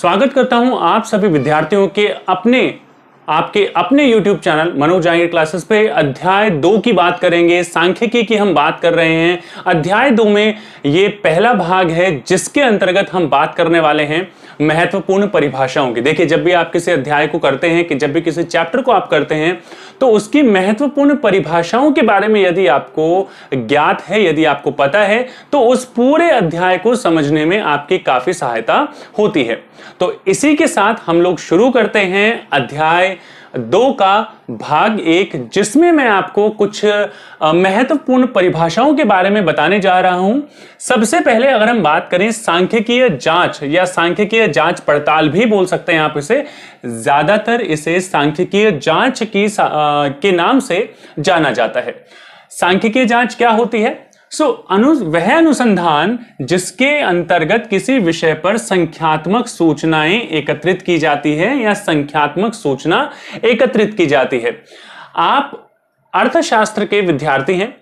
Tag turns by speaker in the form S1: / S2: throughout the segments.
S1: स्वागत करता हूं आप सभी विद्यार्थियों के आपके अपने YouTube channel Manoj Jahangir classes पे। अध्याय 2 की बात करेंगे, सांख्यिकी की हम बात कर रहे हैं। अध्याय 2 में ये पहला भाग है जिसके अंतर्गत हम बात करने वाले हैं महत्वपूर्ण परिभाषाओं की। देखिए, जब भी आप किसी अध्याय को करते हैं कि जब भी किसी चैप्टर को आप करते हैं तो उसकी महत्वपूर्ण परिभाषाओं के बारे में यदि आपको ज्ञात है, यदि आपको पता है, तो उस पूरे अध्याय को समझने में आपकी काफी सहायता होती है। तो इसी के साथ हम लोग शुरू करते हैं अध्याय 2 का भाग 1, जिसमें मैं आपको कुछ महत्वपूर्ण परिभाषाओं के बारे में बताने जा रहा हूं। सबसे पहले अगर हम बात करें सांख्यिकीय जांच या सांख्यिकीय जांच पड़ताल भी बोल सकते हैं आप इसे, ज्यादातर इसे सांख्यिकीय जांच के नाम से जाना जाता है। सांख्यिकीय जांच क्या होती है? वह अनुसंधान जिसके अंतर्गत किसी विषय पर संख्यात्मक सूचनाएं एकत्रित की जाती है या संख्यात्मक सूचना एकत्रित की जाती है। आप अर्थशास्त्र के विद्यार्थी हैं।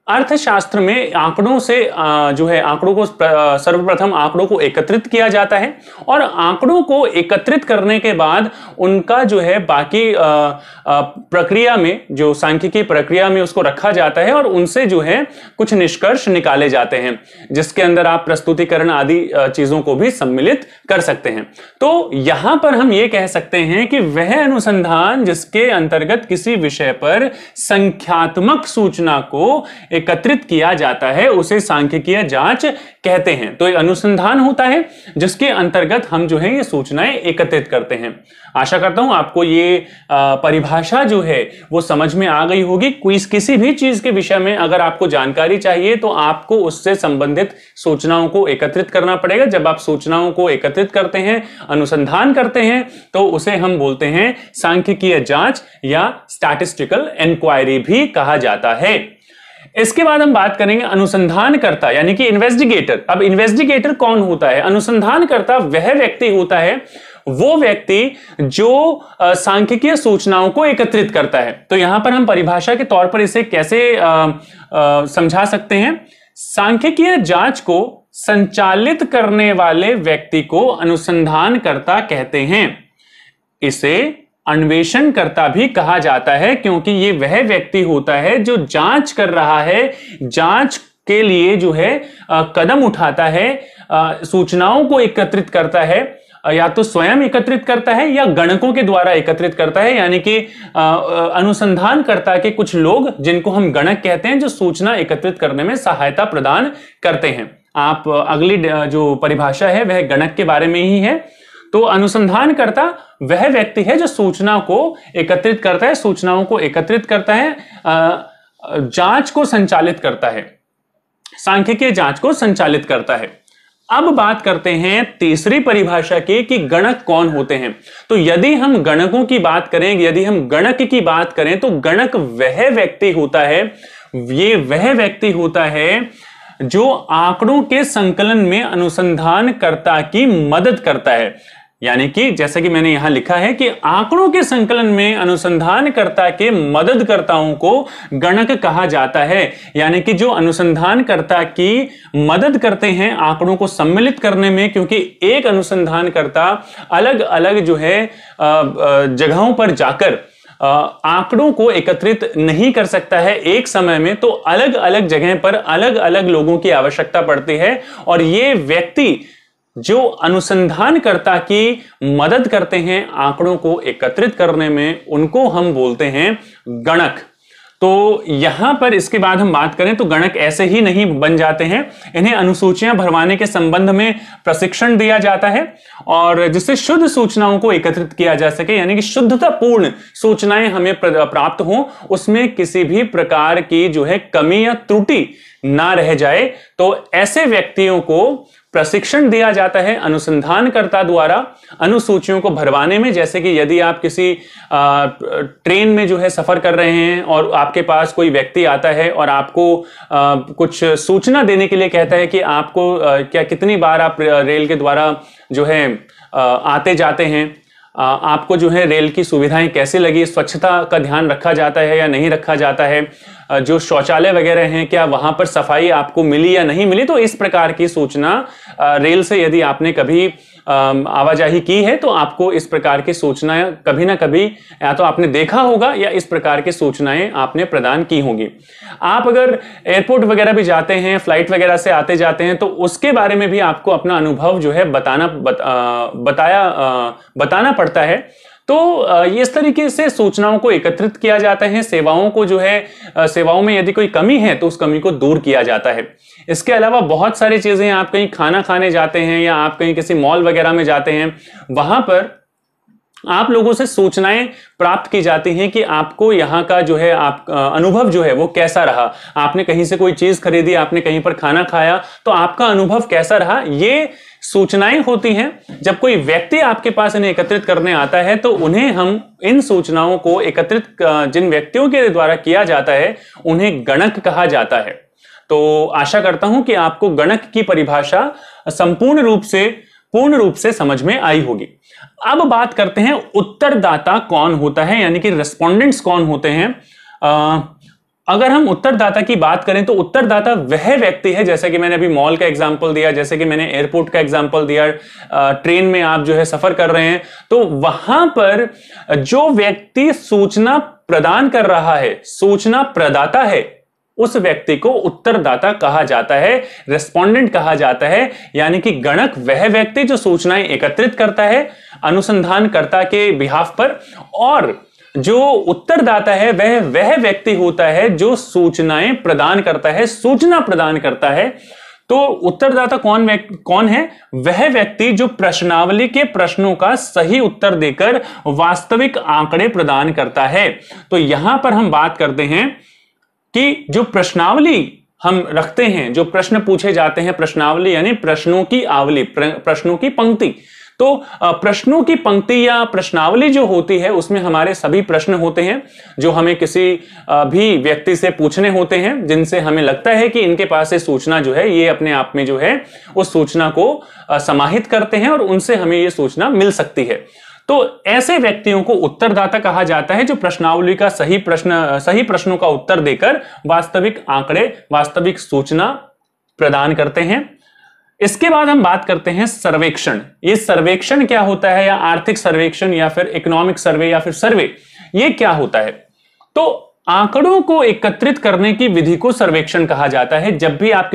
S1: अर्थशास्त्र में आंकड़ों से आंकड़ों को सर्वप्रथम आंकड़ों को एकत्रित किया जाता है और आंकड़ों को एकत्रित करने के बाद उनका बाकी प्रक्रिया में, जो सांख्यिकी प्रक्रिया में उसको रखा जाता है और उनसे कुछ निष्कर्ष निकाले जाते हैं, जिसके अंदर आप प्रस्तुतिकरण आदि चीजों को भी सम्मिलित कर सकते हैं। तो यहां पर हम ये कह सकते हैं कि वह अनुसंधान जिसके अंतर्गत किसी विषय पर संख्यात्मक सूचना को एकत्रित किया जाता है उसे सांख्यिकीय जांच कहते हैं। तो एक अनुसंधान होता है जिसके अंतर्गत हम ये सूचनाएं एकत्रित करते हैं। आशा करता हूं आपको ये परिभाषा वो समझ में आ गई होगी। किसी भी चीज के विषय में अगर आपको जानकारी चाहिए तो आपको उससे संबंधित सूचनाओं को एकत्रित करना पड़ेगा। जब आप सूचनाओं को एकत्रित करते हैं, अनुसंधान करते हैं, तो उसे हम बोलते हैं सांख्यिकीय जांच या स्टैटिस्टिकल इंक्वायरी भी कहा जाता है। इसके बाद हम बात करेंगे अनुसंधानकर्ता यानी कि इन्वेस्टिगेटर। अब इन्वेस्टिगेटर कौन होता है? अनुसंधानकर्ता वह व्यक्ति होता है, वो व्यक्ति जो सांख्यिकीय सूचनाओं को एकत्रित करता है। तो यहां पर हम परिभाषा के तौर पर इसे कैसे समझा सकते हैं? सांख्यिकीय जांच को संचालित करने वाले व्यक्ति को अनुसंधानकर्ता कहते हैं। इसे अन्वेषणकर्ता भी कहा जाता है, क्योंकि ये वह व्यक्ति होता है जो जांच कर रहा है, जांच के लिए कदम उठाता है, सूचनाओं को एकत्रित करता है, या तो स्वयं एकत्रित करता है या गणकों के द्वारा एकत्रित करता है। यानी कि अनुसंधानकर्ता के कुछ लोग, जिनको हम गणक कहते हैं, जो सूचना एकत्रित करने में सहायता प्रदान करते हैं। आप अगली जो परिभाषा है वह गणक के बारे में ही है। तो अनुसंधानकर्ता वह व्यक्ति है जो सूचना को एकत्रित करता है, सूचनाओं को एकत्रित करता है, जांच को संचालित करता है, सांख्यिकीय जांच को संचालित करता है। अब बात करते हैं तीसरी परिभाषा की कि गणक कौन होते हैं। तो यदि हम गणकों की बात करें, यदि हम गणक की बात करें, तो गणक वह व्यक्ति होता है, ये वह व्यक्ति होता है जो आंकड़ों के संकलन में अनुसंधानकर्ता की मदद करता है। यानी कि जैसा कि मैंने यहां लिखा है कि आंकड़ों के संकलन में अनुसंधानकर्ता के मददकर्ताओं को गणक कहा जाता है। यानी कि जो अनुसंधानकर्ता की मदद करते हैं आंकड़ों को सम्मिलित करने में, क्योंकि एक अनुसंधानकर्ता अलग अलग जगहों पर जाकर आंकड़ों को एकत्रित नहीं कर सकता है एक समय में, तो अलग अलग जगह पर अलग अलग लोगों की आवश्यकता पड़ती है। और ये व्यक्ति जो अनुसंधानकर्ता की मदद करते हैं आंकड़ों को एकत्रित करने में, उनको हम बोलते हैं गणक। तो यहां पर इसके बाद हम बात करें तो गणक ऐसे ही नहीं बन जाते हैं, इन्हें अनुसूचियां भरवाने के संबंध में प्रशिक्षण दिया जाता है, और जिससे शुद्ध सूचनाओं को एकत्रित किया जा सके, यानी कि शुद्धतापूर्ण सूचनाएं हमें प्राप्त हो, उसमें किसी भी प्रकार की कमी या त्रुटि ना रह जाए। तो ऐसे व्यक्तियों को प्रशिक्षण दिया जाता है अनुसंधानकर्ता द्वारा अनुसूचियों को भरवाने में। जैसे कि यदि आप किसी ट्रेन में सफर कर रहे हैं और आपके पास कोई व्यक्ति आता है और आपको कुछ सूचना देने के लिए कहता है कि आपको कितनी बार आप रेल के द्वारा आते जाते हैं, आपको रेल की सुविधाएं कैसे लगी, स्वच्छता का ध्यान रखा जाता है या नहीं रखा जाता है, जो शौचालय वगैरह हैं क्या वहां पर सफाई आपको मिली या नहीं मिली। तो इस प्रकार की सूचना रेल से यदि आपने कभी आवाजाही की है तो आपको इस प्रकार की सूचनाएं कभी ना कभी या तो आपने देखा होगा या इस प्रकार की सूचनाएं आपने प्रदान की होंगी। आप अगर एयरपोर्ट वगैरह भी जाते हैं, फ्लाइट वगैरह से आते जाते हैं, तो उसके बारे में भी आपको अपना अनुभव जो है बताना पड़ता है। तो इस तरीके से सूचनाओं को एकत्रित किया जाता है। सेवाओं को जो है सेवाओं में यदि कोई कमी है तो उस कमी को दूर किया जाता है। इसके अलावा बहुत सारी चीजें, आप कहीं खाना खाने जाते हैं या आप कहीं किसी मॉल वगैरह में जाते हैं, वहां पर आप लोगों से सूचनाएं प्राप्त की जाती हैं कि आपको यहाँ का जो है आप अनुभव जो है वो कैसा रहा। आपने कहीं से कोई चीज खरीदी, आपने कहीं पर खाना खाया, तो आपका अनुभव कैसा रहा, ये सूचनाएं होती हैं। जब कोई व्यक्ति आपके पास इन्हें एकत्रित करने आता है तो उन्हें हम इन सूचनाओं को एकत्रित जिन व्यक्तियों के द्वारा किया जाता है उन्हें गणक कहा जाता है। तो आशा करता हूं कि आपको गणक की परिभाषा पूर्ण रूप से समझ में आई होगी। अब बात करते हैं उत्तरदाता कौन होता है, यानी कि रेस्पोंडेंट्स कौन होते हैं। अगर हम उत्तरदाता की बात करें तो उत्तरदाता वह व्यक्ति है, जैसे कि मैंने अभी मॉल का एग्जांपल दिया, जैसे कि मैंने एयरपोर्ट का एग्जांपल दिया, ट्रेन में आप जो है सफर कर रहे हैं तो वहां पर जो व्यक्ति सूचना प्रदान कर रहा है, सूचना प्रदाता है, उस व्यक्ति को उत्तरदाता कहा जाता है, रेस्पोंडेंट कहा जाता है। यानी कि गणक वह व्यक्ति जो सूचनाएं एकत्रित करता है अनुसंधानकर्ता के बिहाफ पर, और जो उत्तरदाता है वह व्यक्ति होता है जो सूचनाएं प्रदान करता है, सूचना प्रदान करता है। तो उत्तरदाता कौन है? वह व्यक्ति जो प्रश्नावली के प्रश्नों का सही उत्तर देकर वास्तविक आंकड़े प्रदान करता है। तो यहां पर हम बात करते हैं कि जो प्रश्नावली हम रखते हैं, जो प्रश्न पूछे जाते हैं, प्रश्नावली यानी प्रश्नों की आवली, प्रश्नों की पंक्ति। तो प्रश्नों की पंक्ति या प्रश्नावली जो होती है उसमें हमारे सभी प्रश्न होते हैं जो हमें किसी भी व्यक्ति से पूछने होते हैं, जिनसे हमें लगता है कि इनके पास ये सूचना जो है ये अपने आप में जो है उस सूचना को समाहित करते हैं और उनसे हमें ये सूचना मिल सकती है। तो ऐसे व्यक्तियों को उत्तरदाता कहा जाता है जो प्रश्नावली का सही प्रश्नों का उत्तर देकर वास्तविक आंकड़े, वास्तविक सूचना प्रदान करते हैं। इसके बाद हम बात करते हैं सर्वेक्षण। ये सर्वेक्षण क्या होता है, या आर्थिक सर्वेक्षण या फिर इकोनॉमिक सर्वे या फिर सर्वे, ये क्या होता है? तो आंकड़ों को एकत्रित करने की विधि को सर्वेक्षण कहा जाता है। जब भी आप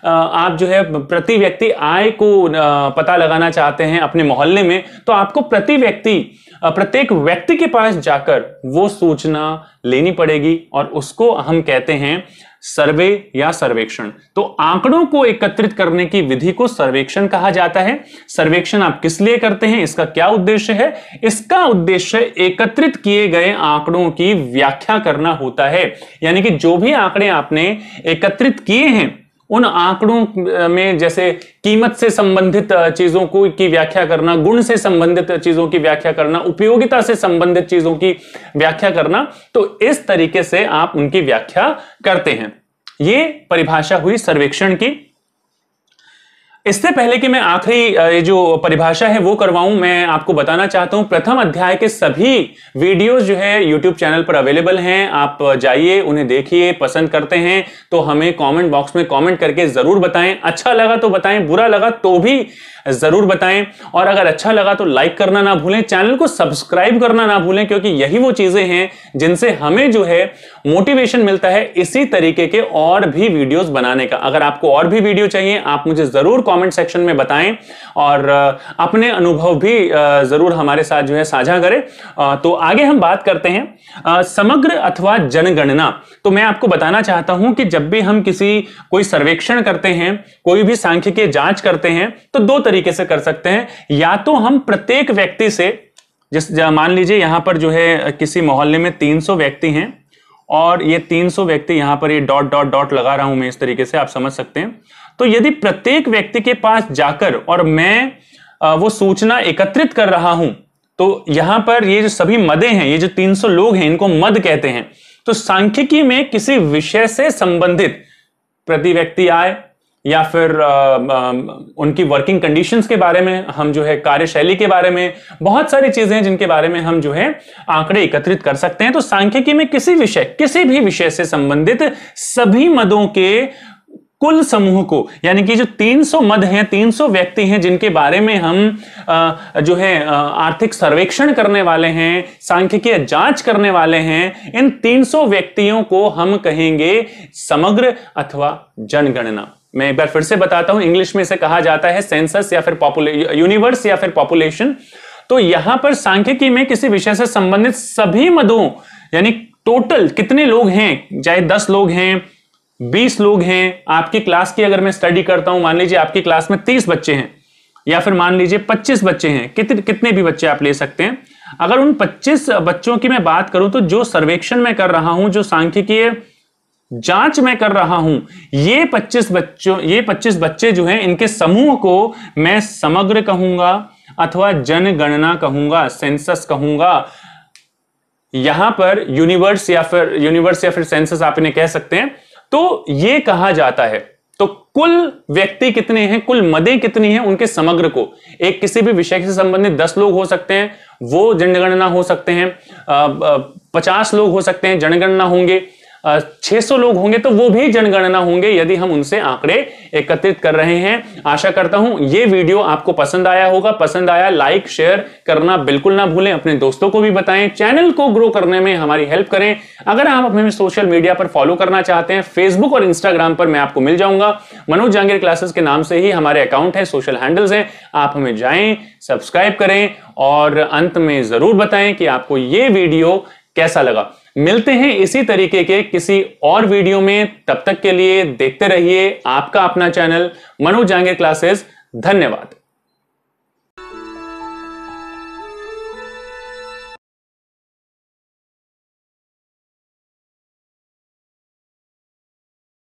S1: आप जो है प्रति व्यक्ति आय को पता लगाना चाहते हैं अपने मोहल्ले में, तो आपको प्रत्येक व्यक्ति के पास जाकर वो सूचना लेनी पड़ेगी और उसको हम कहते हैं सर्वे या सर्वेक्षण। तो आंकड़ों को एकत्रित करने की विधि को सर्वेक्षण कहा जाता है। सर्वेक्षण आप किस लिए करते हैं, इसका क्या उद्देश्य है? इसका उद्देश्य एकत्रित किए गए आंकड़ों की व्याख्या करना होता है। यानी कि जो भी आंकड़े आपने एकत्रित किए हैं उन आंकड़ों में जैसे कीमत से संबंधित चीजों को की व्याख्या करना, गुण से संबंधित चीजों की व्याख्या करना, उपयोगिता से संबंधित चीजों की व्याख्या करना, तो इस तरीके से आप उनकी व्याख्या करते हैं। ये परिभाषा हुई सर्वेक्षण की। इससे पहले कि मैं आखिरी ये जो परिभाषा है वो करवाऊं, मैं आपको बताना चाहता हूं प्रथम अध्याय के सभी वीडियोस जो है YouTube चैनल पर अवेलेबल हैं। आप जाइए, उन्हें देखिए, पसंद करते हैं तो हमें कमेंट बॉक्स में कमेंट करके जरूर बताएं। अच्छा लगा तो बताएं, बुरा लगा तो भी जरूर बताएं, और अगर अच्छा लगा तो लाइक करना ना भूलें, चैनल को सब्सक्राइब करना ना भूलें, क्योंकि यही वो चीजें हैं जिनसे हमें जो है मोटिवेशन मिलता है इसी तरीके के और भी वीडियोस बनाने का। अगर आपको और भी वीडियो चाहिए आप मुझे जरूर कमेंट सेक्शन में बताएं और अपने अनुभव भी जरूर हमारे साथ जो है साझा करें। तो आगे हम बात करते हैं समग्र अथवा जनगणना। तो मैं आपको बताना चाहता हूं कि जब भी हम कोई सर्वेक्षण करते हैं, कोई भी सांख्यिकीय जांच करते हैं, तो दो तरीके से कर सकते हैं। या तो हम प्रत्येक व्यक्ति से, मान लीजिए यहां पर जो है किसी मोहल्ले में 300 व्यक्ति हैं और ये 300 व्यक्ति, यहां पर ये डॉट डॉट डॉट लगा रहा हूं मैं इस तरीके से, आप समझ सकते हैं। तो यदि प्रत्येक व्यक्ति के पास जाकर और मैं वो सूचना एकत्रित कर रहा हूं, तो यहां पर ये जो सभी मदें हैं, ये जो 300 लोग हैं, इनको मद कहते हैं। तो सांख्यिकी में किसी विषय से संबंधित प्रति व्यक्ति आय या फिर उनकी वर्किंग कंडीशंस के बारे में, हम जो है कार्यशैली के बारे में, बहुत सारी चीजें हैं जिनके बारे में हम जो है आंकड़े एकत्रित कर सकते हैं। तो सांख्यिकी में किसी भी विषय से संबंधित सभी मदों के कुल समूह को, यानी कि जो 300 मद हैं, 300 व्यक्ति हैं जिनके बारे में हम जो है आर्थिक सर्वेक्षण करने वाले हैं, सांख्यिकीय जांच करने वाले हैं, इन 300 व्यक्तियों को हम कहेंगे समग्र अथवा जनगणना। मैं एक बार फिर से बताता हूं, इंग्लिश में इसे कहा जाता है सेंसस या फिर यूनिवर्स या फिर पॉपुलेशन। तो यहां पर सांख्यिकी में किसी विषय से संबंधित सभी मदों, यानी टोटल कितने लोग हैं, चाहे 10 लोग हैं, 20 लोग हैं, आपकी क्लास की अगर मैं स्टडी करता हूं, मान लीजिए आपकी क्लास में 30 बच्चे हैं या फिर मान लीजिए 25 बच्चे हैं, कितने भी बच्चे आप ले सकते हैं। अगर उन 25 बच्चों की मैं बात करूं तो जो सर्वेक्षण मैं कर रहा हूं, जो सांख्यिकीय जांच में कर रहा हूं, ये 25 बच्चे जो हैं, इनके समूह को मैं समग्र कहूंगा अथवा जनगणना कहूंगा, सेंसस कहूंगा। यहां पर यूनिवर्स या फिर सेंसस आप इन्हें कह सकते हैं। तो यह कहा जाता है, तो कुल व्यक्ति कितने हैं, कुल मदें कितनी हैं, उनके समग्र को, एक किसी भी विषय से संबंधित 10 लोग हो सकते हैं, वो जनगणना हो सकते हैं, 50 लोग हो सकते हैं, जनगणना होंगे, 600 लोग होंगे तो वो भी जनगणना होंगे, यदि हम उनसे आंकड़े एकत्रित कर रहे हैं। आशा करता हूं ये वीडियो आपको पसंद आया होगा। पसंद आया लाइक शेयर करना बिल्कुल ना भूलें, अपने दोस्तों को भी बताएं, चैनल को ग्रो करने में हमारी हेल्प करें। अगर आप हमें सोशल मीडिया पर फॉलो करना चाहते हैं, फेसबुक और इंस्टाग्राम पर मैं आपको मिल जाऊंगा, मनोज जहांगीर क्लासेस के नाम से ही हमारे अकाउंट है, सोशल हैंडल्स हैं, आप हमें जाएं, सब्सक्राइब करें और अंत में जरूर बताएं कि आपको ये वीडियो कैसा लगा। मिलते हैं इसी तरीके के किसी और वीडियो में, तब तक के लिए देखते रहिए आपका अपना चैनल मनोज जहांगीर क्लासेस। धन्यवाद।